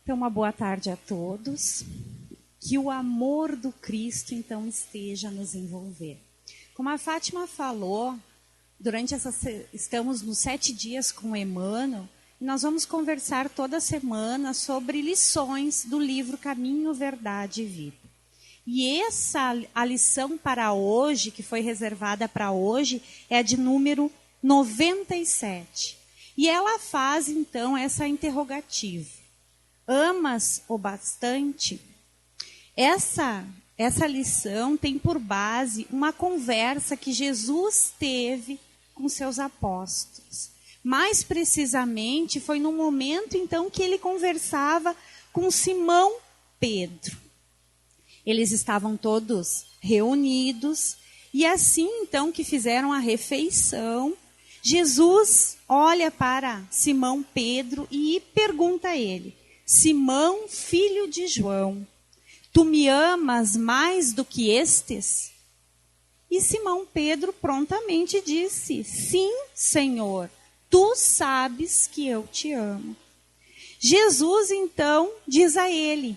Então, uma boa tarde a todos. Que o amor do Cristo, então, esteja a nos envolver. Como a Fátima falou, estamos nos 7 dias com Emmanuel, e nós vamos conversar toda semana sobre lições do livro Caminho, Verdade e Vida. E a lição para hoje, que foi reservada para hoje, é a de número 97. E ela faz, então, essa interrogativa. Amas o bastante? Essa lição tem por base uma conversa que Jesus teve com seus apóstolos. Mais precisamente, foi no momento, então, que ele conversava com Simão Pedro. Eles estavam todos reunidos, e assim, então, que fizeram a refeição, Jesus olha para Simão Pedro e pergunta a ele: Simão, filho de João, tu me amas mais do que estes? E Simão Pedro prontamente disse: sim, Senhor, tu sabes que eu te amo. Jesus, então, diz a ele: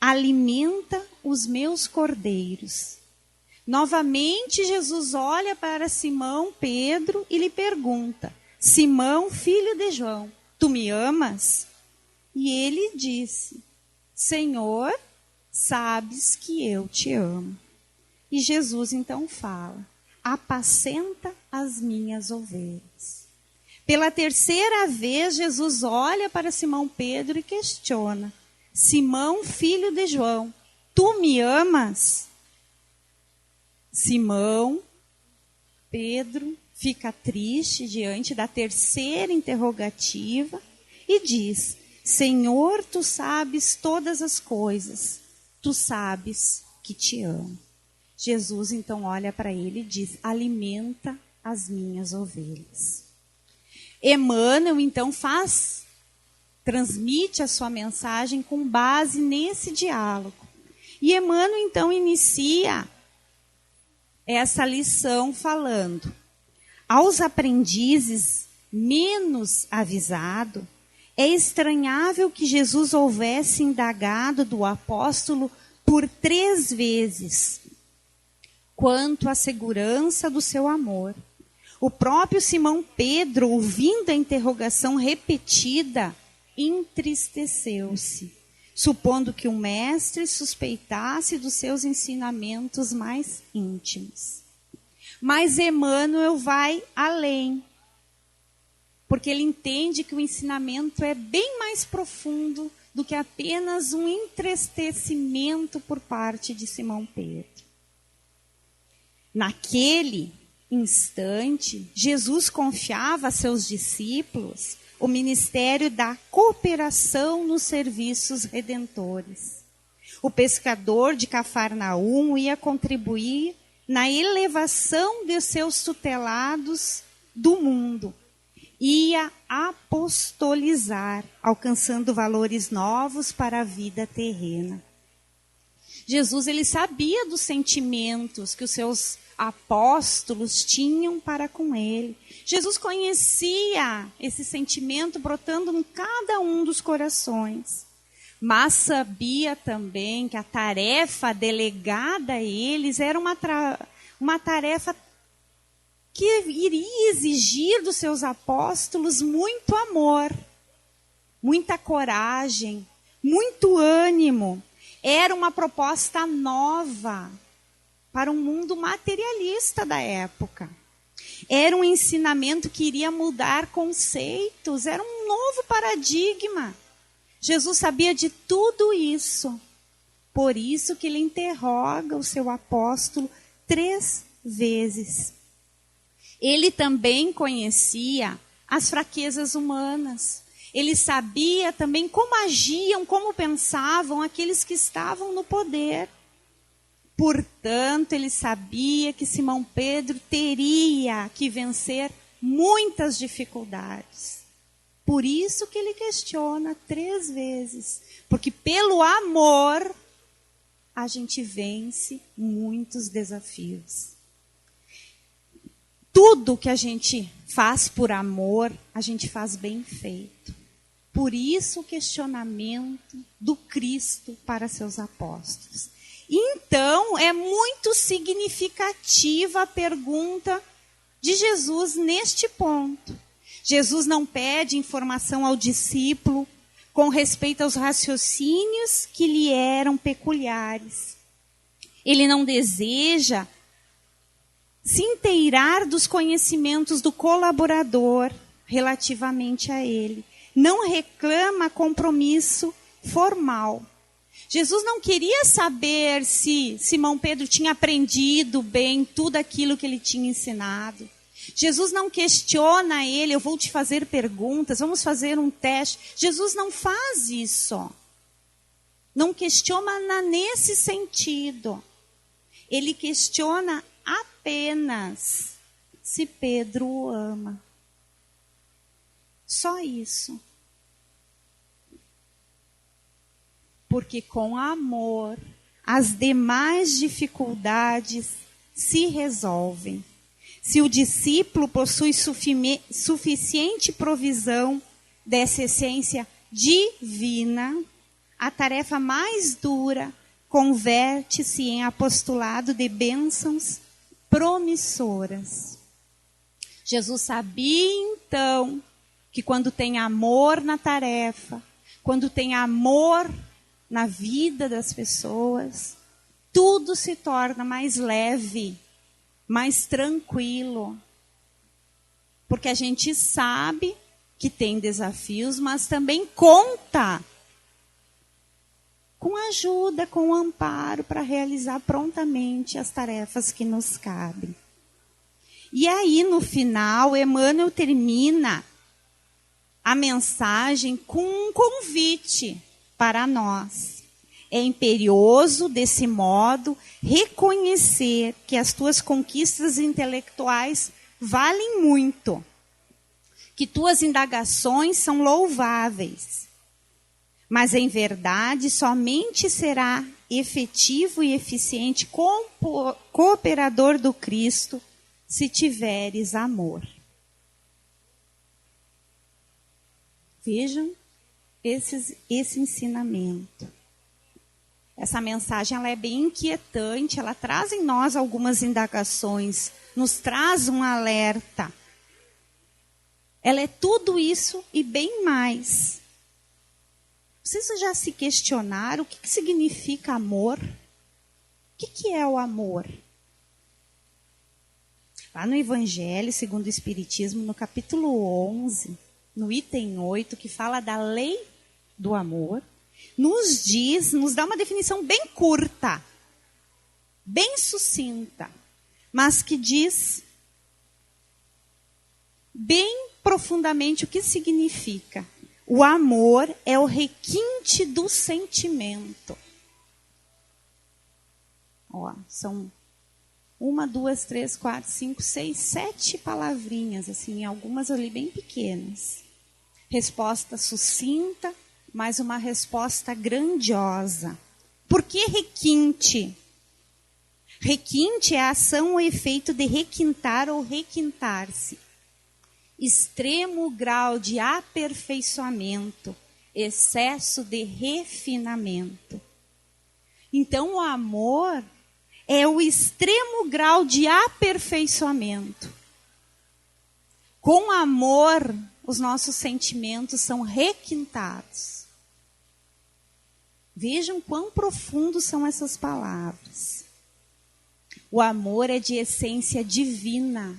alimenta os meus cordeiros. Novamente, Jesus olha para Simão Pedro e lhe pergunta: Simão, filho de João, tu me amas? E ele disse: Senhor, sabes que eu te amo. E Jesus então fala: apacenta as minhas ovelhas. Pela terceira vez, Jesus olha para Simão Pedro e questiona: Simão, filho de João, tu me amas? Simão Pedro fica triste diante da terceira interrogativa e diz: Senhor, tu sabes todas as coisas, tu sabes que te amo. Jesus então olha para ele e diz: alimenta as minhas ovelhas. Emmanuel então transmite a sua mensagem com base nesse diálogo. E Emmanuel então inicia essa lição falando: aos aprendizes menos avisados, é estranhável que Jesus houvesse indagado do apóstolo por 3 vezes quanto à segurança do seu amor. O próprio Simão Pedro, ouvindo a interrogação repetida, entristeceu-se, supondo que o mestre suspeitasse dos seus ensinamentos mais íntimos. Mas Emmanuel vai além, porque ele entende que o ensinamento é bem mais profundo do que apenas um entristecimento por parte de Simão Pedro. Naquele instante, Jesus confiava a seus discípulos o ministério da cooperação nos serviços redentores. O pescador de Cafarnaum ia contribuir na elevação de seus tutelados do mundo. Ia apostolizar, alcançando valores novos para a vida terrena. Jesus, ele sabia dos sentimentos que os seus apóstolos tinham para com ele. Jesus conhecia esse sentimento brotando em cada um dos corações. Mas sabia também que a tarefa delegada a eles era uma tarefa que iria exigir dos seus apóstolos muito amor, muita coragem, muito ânimo. Era uma proposta nova para um mundo materialista da época. Era um ensinamento que iria mudar conceitos, era um novo paradigma. Jesus sabia de tudo isso. Por isso que ele interroga o seu apóstolo 3 vezes. Ele também conhecia as fraquezas humanas. Ele sabia também como agiam, como pensavam aqueles que estavam no poder. Portanto, ele sabia que Simão Pedro teria que vencer muitas dificuldades. Por isso que ele questiona 3 vezes. Porque pelo amor, a gente vence muitos desafios. Tudo que a gente faz por amor, a gente faz bem feito. Por isso o questionamento do Cristo para seus apóstolos. Então, é muito significativa a pergunta de Jesus neste ponto. Jesus não pede informação ao discípulo com respeito aos raciocínios que lhe eram peculiares. Ele não deseja se inteirar dos conhecimentos do colaborador relativamente a ele. Não reclama compromisso formal. Jesus não queria saber se Simão Pedro tinha aprendido bem tudo aquilo que ele tinha ensinado. Jesus não questiona ele, eu vou te fazer perguntas, vamos fazer um teste. Jesus não faz isso. Não questiona nesse sentido. Ele questiona apenas se Pedro o ama. Só isso. Porque com amor, as demais dificuldades se resolvem. Se o discípulo possui suficiente provisão dessa essência divina, a tarefa mais dura converte-se em apostolado de bênçãos promissoras. Jesus sabia então que quando tem amor na tarefa, quando tem amor na vida das pessoas, tudo se torna mais leve, mais tranquilo. Porque a gente sabe que tem desafios, mas também conta com ajuda, com amparo para realizar prontamente as tarefas que nos cabem. E aí, no final, Emmanuel termina a mensagem com um convite para nós. É imperioso, desse modo, reconhecer que as tuas conquistas intelectuais valem muito, que tuas indagações são louváveis, mas, em verdade, somente será efetivo e eficiente cooperador do Cristo se tiveres amor. Vejam esse ensinamento. Essa mensagem ela é bem inquietante, ela traz em nós algumas indagações, nos traz um alerta. Ela é tudo isso e bem mais. Vocês já se questionaram o que significa amor? O que é o amor? Lá no Evangelho, segundo o Espiritismo, no capítulo 11, no item 8, que fala da lei do amor, nos dá uma definição bem curta, bem sucinta, mas que diz bem profundamente o que significa. O amor é o requinte do sentimento. Ó, são 1, 2, 3, 4, 5, 6, 7 palavrinhas, assim, algumas ali bem pequenas. Resposta sucinta, mas uma resposta grandiosa. Por que requinte? Requinte é a ação ou efeito de requintar ou requintar-se. Extremo grau de aperfeiçoamento, excesso de refinamento. Então, o amor é o extremo grau de aperfeiçoamento. Com amor, os nossos sentimentos são requintados. Vejam quão profundos são essas palavras. O amor é de essência divina.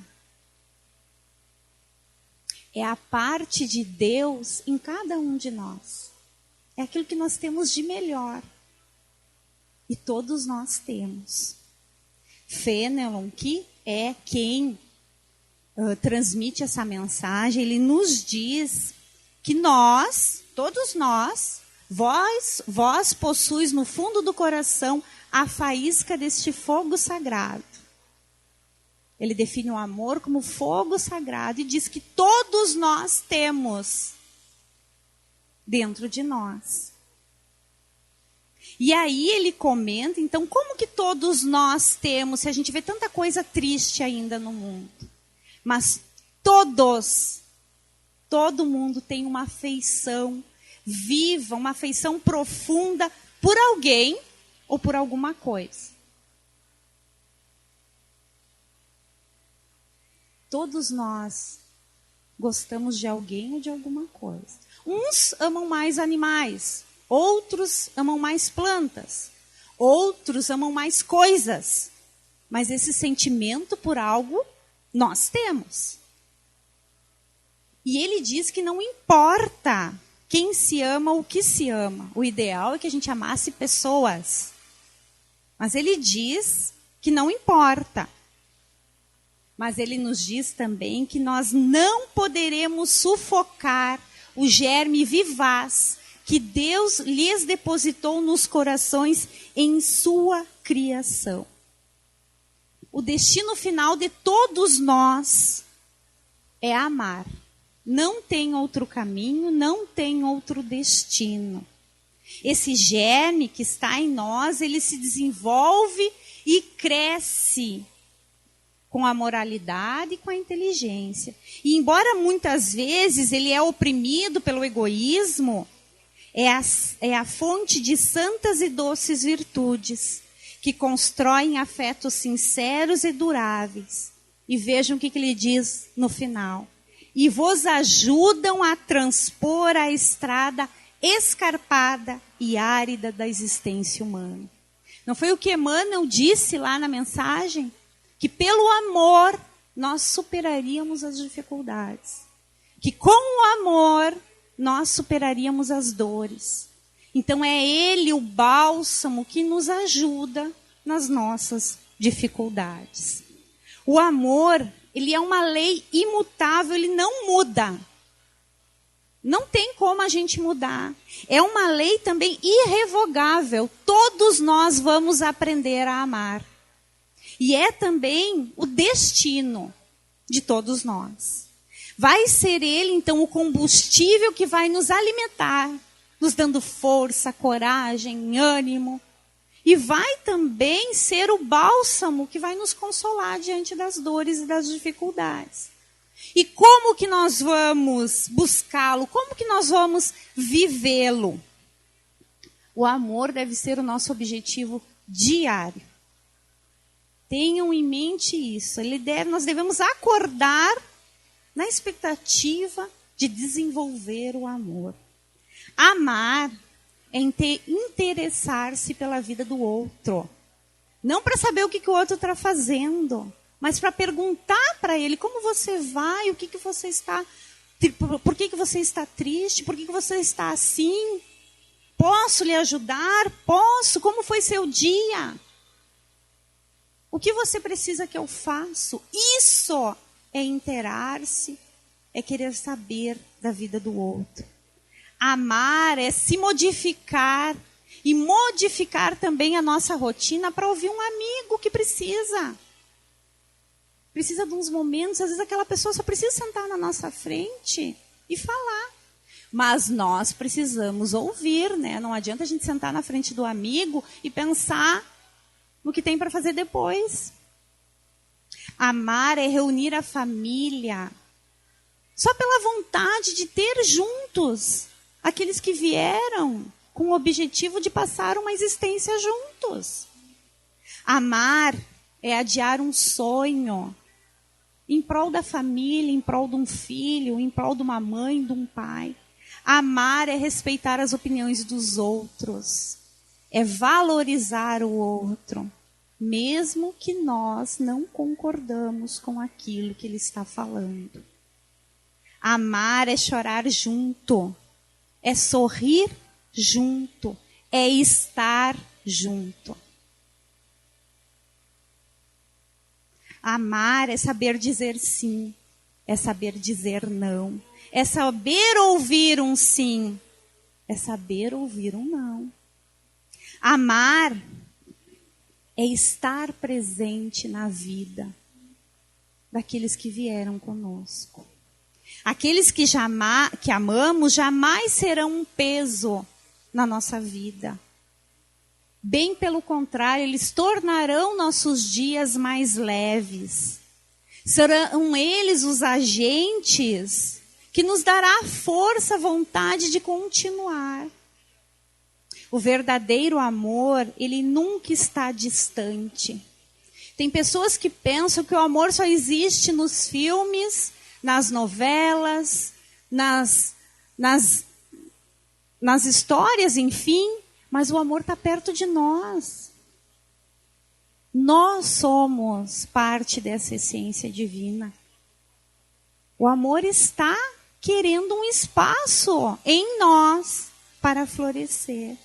É a parte de Deus em cada um de nós. É aquilo que nós temos de melhor. E todos nós temos. Fenelon, que é quem transmite essa mensagem, ele nos diz que nós, todos nós, vós possuis no fundo do coração a faísca deste fogo sagrado. Ele define o amor como fogo sagrado e diz que todos nós temos dentro de nós. E aí ele comenta, então, como que todos nós temos, se a gente vê tanta coisa triste ainda no mundo? Mas todos todo mundo tem uma afeição viva, uma afeição profunda por alguém ou por alguma coisa. Todos nós gostamos de alguém ou de alguma coisa. Uns amam mais animais, outros amam mais plantas, outros amam mais coisas. Mas esse sentimento por algo nós temos. E ele diz que não importa quem se ama ou o que se ama. O ideal é que a gente amasse pessoas. Mas ele diz que não importa. Mas ele nos diz também que nós não poderemos sufocar o germe vivaz que Deus lhes depositou nos corações em sua criação. O destino final de todos nós é amar. Não tem outro caminho, não tem outro destino. Esse germe que está em nós, ele se desenvolve e cresce com a moralidade e com a inteligência. E embora muitas vezes ele é oprimido pelo egoísmo, é a fonte de santas e doces virtudes, que constroem afetos sinceros e duráveis. E vejam o que ele diz no final. E vos ajudam a transpor a estrada escarpada e árida da existência humana. Não foi o que Emmanuel disse lá na mensagem? Que pelo amor nós superaríamos as dificuldades. Que com o amor nós superaríamos as dores. Então é ele o bálsamo que nos ajuda nas nossas dificuldades. O amor, ele é uma lei imutável, ele não muda. Não tem como a gente mudar. É uma lei também irrevogável. Todos nós vamos aprender a amar. E é também o destino de todos nós. Vai ser ele, então, o combustível que vai nos alimentar, nos dando força, coragem, ânimo. E vai também ser o bálsamo que vai nos consolar diante das dores e das dificuldades. E como que nós vamos buscá-lo? Como que nós vamos vivê-lo? O amor deve ser o nosso objetivo diário. Tenham em mente isso. Nós devemos acordar na expectativa de desenvolver o amor. Amar é interessar-se pela vida do outro. Não para saber o que o outro está fazendo, mas para perguntar para ele como você vai, o que você está, por que você está triste, por que você está assim? Posso lhe ajudar? Posso? Como foi seu dia? O que você precisa que eu faça? Isso é inteirar-se, é querer saber da vida do outro. Amar é se modificar e modificar também a nossa rotina para ouvir um amigo que precisa. Precisa de uns momentos, às vezes aquela pessoa só precisa sentar na nossa frente e falar. Mas nós precisamos ouvir, né? Não adianta a gente sentar na frente do amigo e pensar no que tem para fazer depois. Amar é reunir a família só pela vontade de ter juntos aqueles que vieram com o objetivo de passar uma existência juntos. Amar é adiar um sonho em prol da família, em prol de um filho, em prol de uma mãe, de um pai. Amar é respeitar as opiniões dos outros. É valorizar o outro, mesmo que nós não concordamos com aquilo que ele está falando. Amar é chorar junto, é sorrir junto, é estar junto. Amar é saber dizer sim, é saber dizer não, é saber ouvir um sim, é saber ouvir um não. Amar é estar presente na vida daqueles que vieram conosco. Aqueles que amamos jamais serão um peso na nossa vida. Bem pelo contrário, eles tornarão nossos dias mais leves. Serão eles os agentes que nos dará força, vontade de continuar. O verdadeiro amor, ele nunca está distante. Tem pessoas que pensam que o amor só existe nos filmes, nas novelas, nas histórias, enfim, mas o amor está perto de nós. Nós somos parte dessa essência divina. O amor está querendo um espaço em nós para florescer.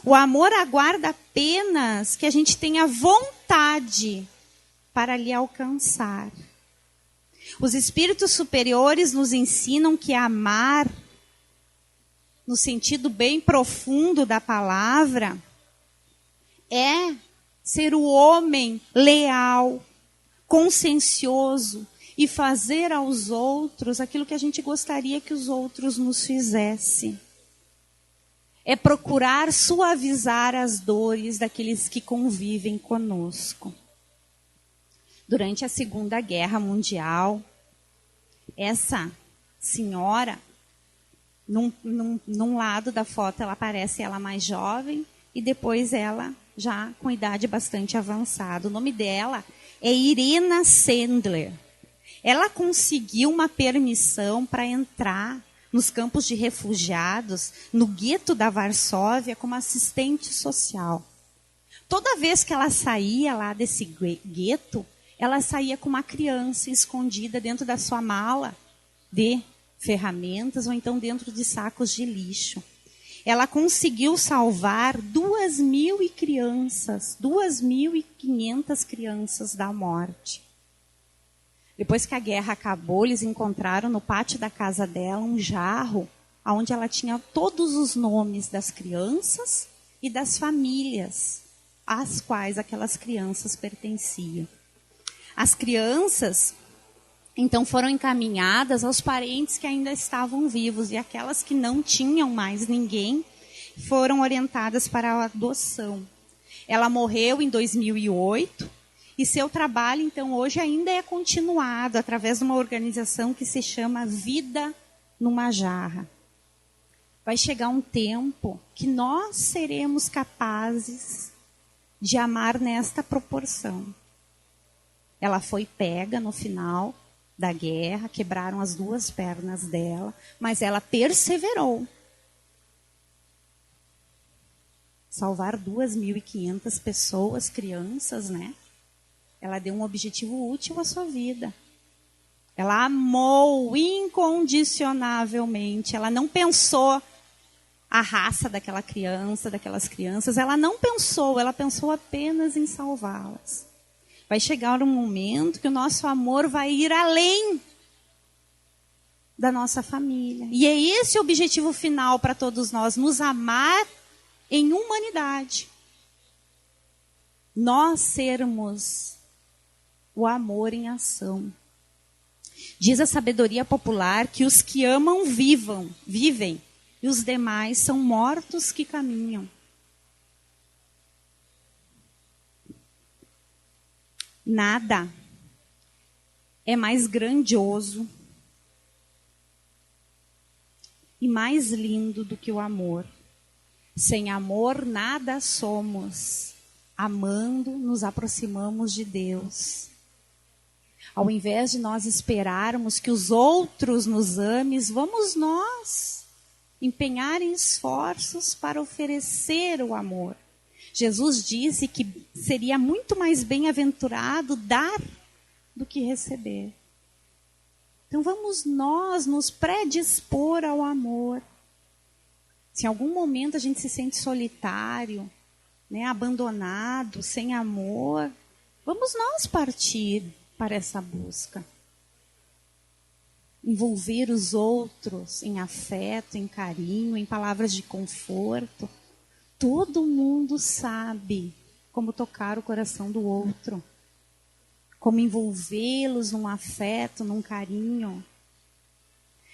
O amor aguarda apenas que a gente tenha vontade para lhe alcançar. Os espíritos superiores nos ensinam que amar, no sentido bem profundo da palavra, é ser o homem leal, consciencioso e fazer aos outros aquilo que a gente gostaria que os outros nos fizessem. É procurar suavizar as dores daqueles que convivem conosco. Durante a Segunda Guerra Mundial, essa senhora, num lado da foto, ela aparece ela mais jovem e depois ela já com idade bastante avançada. O nome dela é Irena Sendler. Ela conseguiu uma permissão para entrar nos campos de refugiados, no gueto da Varsóvia, como assistente social. Toda vez que ela saía lá desse gueto, ela saía com uma criança escondida dentro da sua mala de ferramentas ou então dentro de sacos de lixo. Ela conseguiu salvar 2.500 crianças da morte. Depois que a guerra acabou, eles encontraram no pátio da casa dela um jarro onde ela tinha todos os nomes das crianças e das famílias às quais aquelas crianças pertenciam. As crianças, então, foram encaminhadas aos parentes que ainda estavam vivos e aquelas que não tinham mais ninguém foram orientadas para a adoção. Ela morreu em 2008. E seu trabalho, então, hoje ainda é continuado através de uma organização que se chama Vida numa Jarra. Vai chegar um tempo que nós seremos capazes de amar nesta proporção. Ela foi pega no final da guerra, quebraram as 2 pernas dela, mas ela perseverou. Salvar 2.500 pessoas, crianças, né? Ela deu um objetivo útil à sua vida. Ela amou incondicionavelmente. Ela não pensou a raça daquela criança, daquelas crianças. Ela não pensou, ela pensou apenas em salvá-las. Vai chegar um momento que o nosso amor vai ir além da nossa família. E é esse o objetivo final para todos nós, nos amar em humanidade. Nós sermos o amor em ação. Diz a sabedoria popular que os que amam vivem, e os demais são mortos que caminham. Nada é mais grandioso e mais lindo do que o amor. Sem amor, nada somos. Amando, nos aproximamos de Deus. Ao invés de nós esperarmos que os outros nos amem, vamos nós empenhar em esforços para oferecer o amor. Jesus disse que seria muito mais bem-aventurado dar do que receber. Então vamos nós nos predispor ao amor. Se em algum momento a gente se sente solitário, né, abandonado, sem amor, vamos nós partir para essa busca. Envolver os outros em afeto, em carinho, em palavras de conforto. Todo mundo sabe como tocar o coração do outro, como envolvê-los num afeto, num carinho.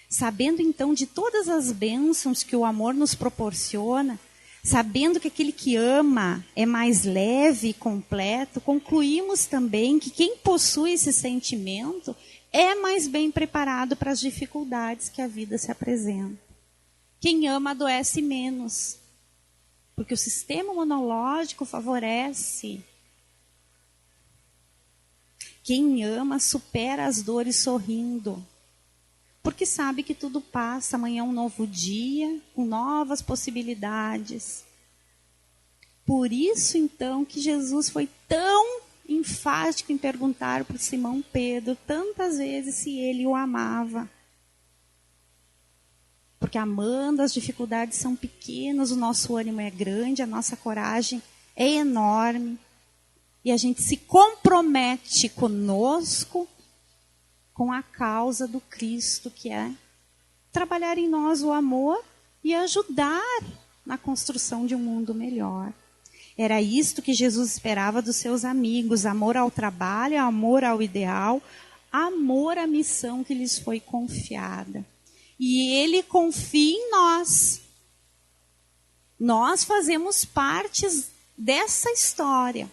Sabendo então de todas as bênçãos que o amor nos proporciona, sabendo que aquele que ama é mais leve e completo, concluímos também que quem possui esse sentimento é mais bem preparado para as dificuldades que a vida se apresenta. Quem ama adoece menos, porque o sistema imunológico favorece. Quem ama supera as dores sorrindo, porque sabe que tudo passa, amanhã é um novo dia, com novas possibilidades. Por isso, então, que Jesus foi tão enfático em perguntar para Simão Pedro tantas vezes se ele o amava. Porque amando, as dificuldades são pequenas, o nosso ânimo é grande, a nossa coragem é enorme. E a gente se compromete conosco com a causa do Cristo, que é trabalhar em nós o amor e ajudar na construção de um mundo melhor. Era isto que Jesus esperava dos seus amigos: amor ao trabalho, amor ao ideal, amor à missão que lhes foi confiada. E ele confia em nós. Nós fazemos parte dessa história.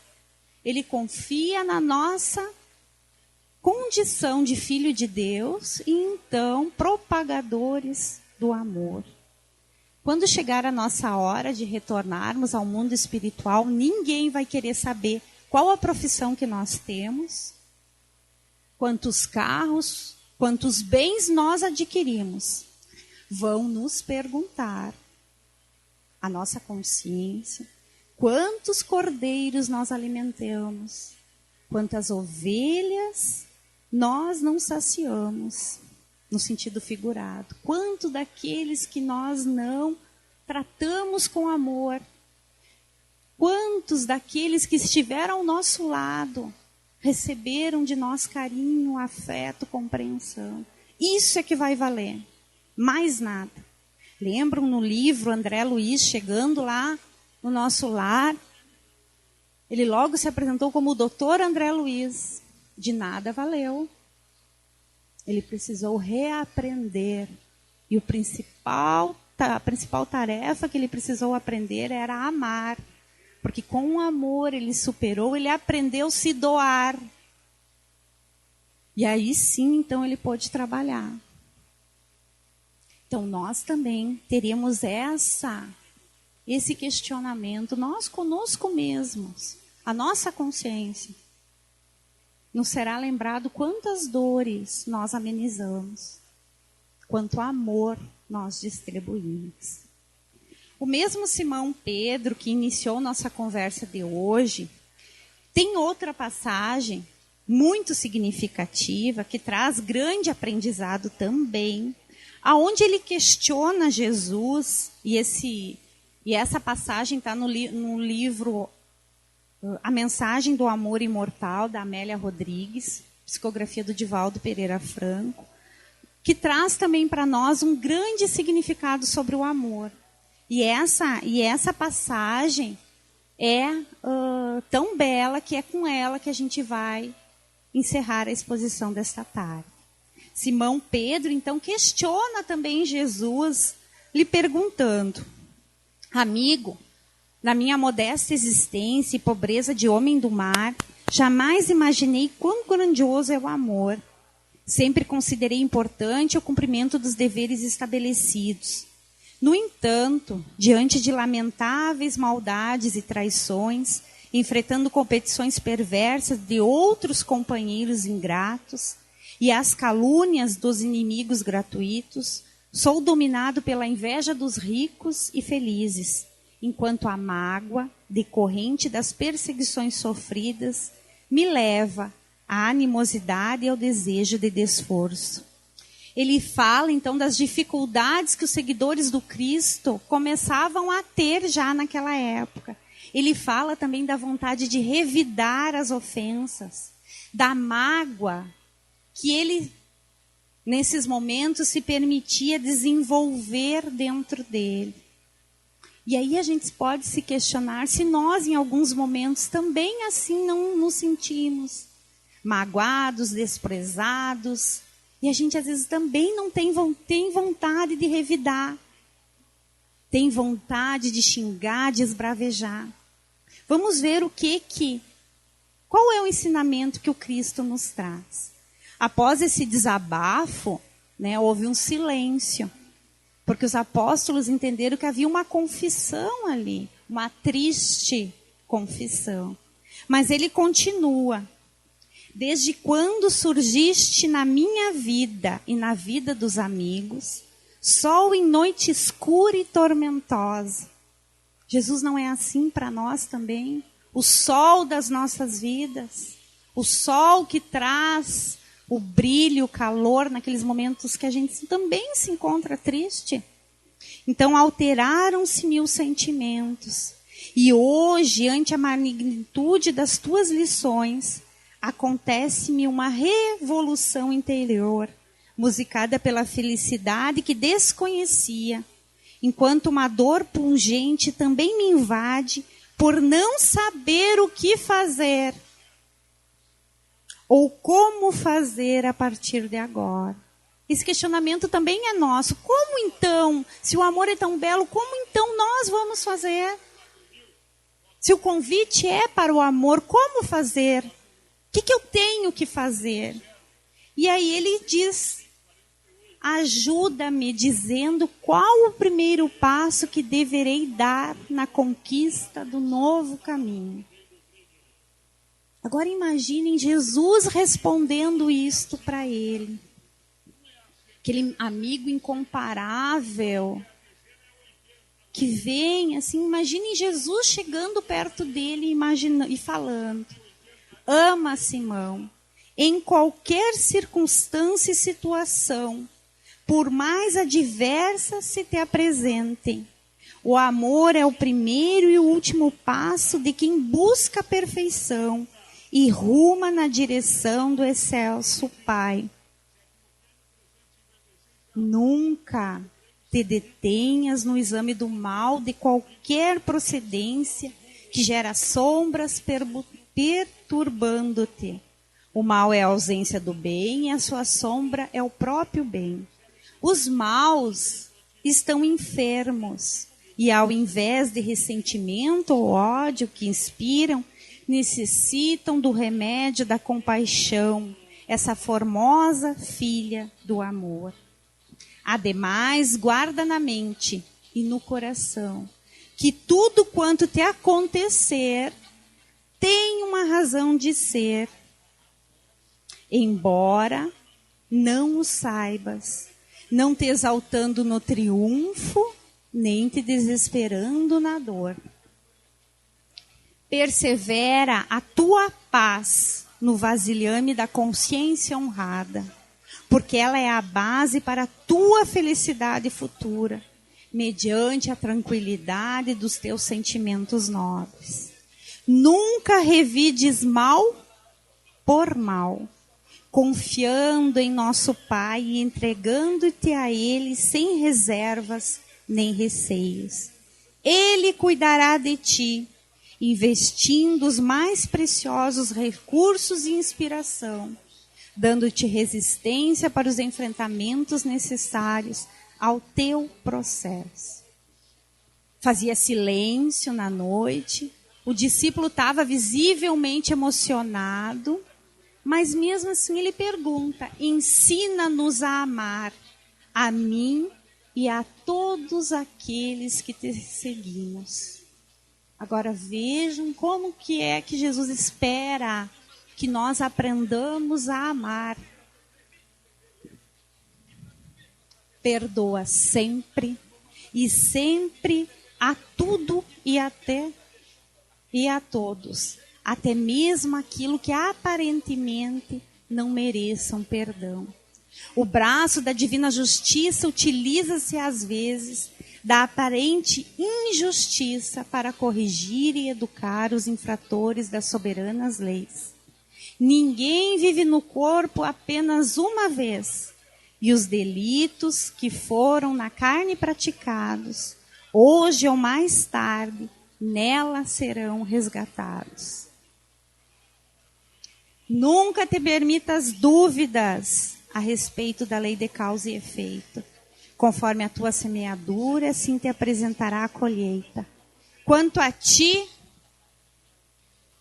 Ele confia na nossa condição de filho de Deus e então propagadores do amor. Quando chegar a nossa hora de retornarmos ao mundo espiritual, ninguém vai querer saber qual a profissão que nós temos, quantos carros, quantos bens nós adquirimos. Vão nos perguntar, a nossa consciência, quantos cordeiros nós alimentamos, quantas ovelhas nós não saciamos, no sentido figurado. Quanto daqueles que nós não tratamos com amor, quantos daqueles que estiveram ao nosso lado receberam de nós carinho, afeto, compreensão. Isso é que vai valer, mais nada. Lembram no livro André Luiz chegando lá no nosso lar? Ele logo se apresentou como o doutor André Luiz. De nada valeu. Ele precisou reaprender. E a principal tarefa que ele precisou aprender era amar. Porque com o amor ele superou, ele aprendeu a se doar. E aí sim, então, ele pôde trabalhar. Então, nós também teremos esse questionamento, nós conosco mesmos, a nossa consciência. Nos será lembrado quantas dores nós amenizamos, quanto amor nós distribuímos. O mesmo Simão Pedro, que iniciou nossa conversa de hoje, tem outra passagem muito significativa, que traz grande aprendizado também, aonde ele questiona Jesus, e essa passagem está no livro A Mensagem do Amor Imortal, da Amélia Rodrigues, psicografia do Divaldo Pereira Franco, que traz também para nós um grande significado sobre o amor. E essa passagem é tão bela que é com ela que a gente vai encerrar a exposição desta tarde. Simão Pedro, então, questiona também Jesus, lhe perguntando: amigo, na minha modesta existência e pobreza de homem do mar, jamais imaginei quão grandioso é o amor. Sempre considerei importante o cumprimento dos deveres estabelecidos. No entanto, diante de lamentáveis maldades e traições, enfrentando competições perversas de outros companheiros ingratos e as calúnias dos inimigos gratuitos, sou dominado pela inveja dos ricos e felizes, enquanto a mágoa, decorrente das perseguições sofridas, me leva à animosidade e ao desejo de desforço. Ele fala, então, das dificuldades que os seguidores do Cristo começavam a ter já naquela época. Ele fala também da vontade de revidar as ofensas, da mágoa que ele, nesses momentos, se permitia desenvolver dentro dele. E aí a gente pode se questionar se nós, em alguns momentos, também assim não nos sentimos magoados, desprezados. E a gente, às vezes, também não tem vontade de revidar. Tem vontade de xingar, de esbravejar. Vamos ver qual é o ensinamento que o Cristo nos traz. Após esse desabafo, né, houve um silêncio, porque os apóstolos entenderam que havia uma confissão ali, uma triste confissão. Mas ele continua. Desde quando surgiste na minha vida e na vida dos amigos, sol em noite escura e tormentosa. Jesus não é assim para nós também? O sol das nossas vidas, o sol que traz o brilho, o calor naqueles momentos que a gente também se encontra triste. Então alteraram-se meus sentimentos. E hoje, ante a magnitude das tuas lições, acontece-me uma revolução interior, musicada pela felicidade que desconhecia, enquanto uma dor pungente também me invade por não saber o que fazer ou como fazer a partir de agora. Esse questionamento também é nosso. Como então, se o amor é tão belo, como então nós vamos fazer? Se o convite é para o amor, como fazer? O que eu tenho que fazer? E aí ele diz, ajuda-me dizendo qual o primeiro passo que deverei dar na conquista do novo caminho. Agora imaginem Jesus respondendo isto para ele. Aquele amigo incomparável que vem, assim, imaginem Jesus chegando perto dele e falando: ama, Simão, em qualquer circunstância e situação, por mais adversas se te apresentem. O amor é o primeiro e o último passo de quem busca a perfeição e ruma na direção do excelso Pai. Nunca te detenhas no exame do mal de qualquer procedência que gera sombras perturbando-te. O mal é a ausência do bem e a sua sombra é o próprio bem. Os maus estão enfermos e, ao invés de ressentimento ou ódio que inspiram, necessitam do remédio da compaixão, essa formosa filha do amor. Ademais, guarda na mente e no coração que tudo quanto te acontecer tem uma razão de ser, embora não o saibas, não te exaltando no triunfo, nem te desesperando na dor. Persevera a tua paz no vasilhame da consciência honrada, porque ela é a base para a tua felicidade futura, mediante a tranquilidade dos teus sentimentos nobres. Nunca revides mal por mal, confiando em nosso Pai e entregando-te a Ele sem reservas nem receios. Ele cuidará de ti, investindo os mais preciosos recursos e inspiração, dando-te resistência para os enfrentamentos necessários ao teu processo. Fazia silêncio na noite, o discípulo estava visivelmente emocionado, mas mesmo assim ele pergunta: ensina-nos a amar, a mim e a todos aqueles que te seguimos. Agora vejam como que é que Jesus espera que nós aprendamos a amar. Perdoa sempre e sempre a tudo e a todos, até mesmo aquilo que aparentemente não mereçam perdão. O braço da divina justiça utiliza-se às vezes da aparente injustiça para corrigir e educar os infratores das soberanas leis. Ninguém vive no corpo apenas uma vez, e os delitos que foram na carne praticados, hoje ou mais tarde, nela serão resgatados. Nunca te permitas dúvidas a respeito da lei de causa e efeito. Conforme a tua semeadura, assim te apresentará a colheita. Quanto a ti,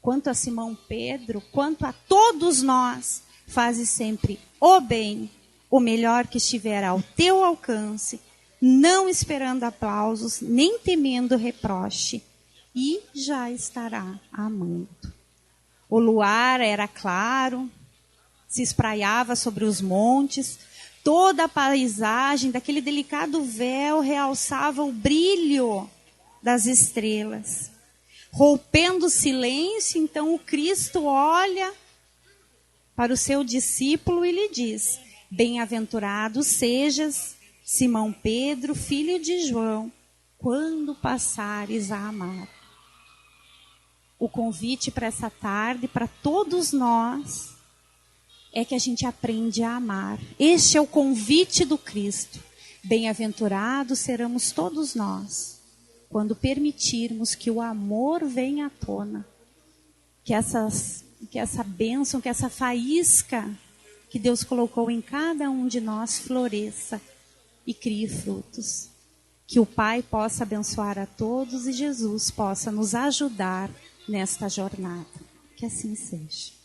quanto a Simão Pedro, quanto a todos nós, faze sempre o bem, o melhor que estiver ao teu alcance, não esperando aplausos, nem temendo reproche, e já estará amando. O luar era claro, se espraiava sobre os montes, toda a paisagem daquele delicado véu realçava o brilho das estrelas. Rompendo o silêncio, então o Cristo olha para o seu discípulo e lhe diz: bem-aventurado sejas, Simão Pedro, filho de João, quando passares a amar. O convite para essa tarde, para todos nós, é que a gente aprende a amar. Este é o convite do Cristo. Bem-aventurados seremos todos nós, quando permitirmos que o amor venha à tona, que essa bênção, que essa faísca que Deus colocou em cada um de nós floresça e crie frutos. Que o Pai possa abençoar a todos e Jesus possa nos ajudar nesta jornada. Que assim seja.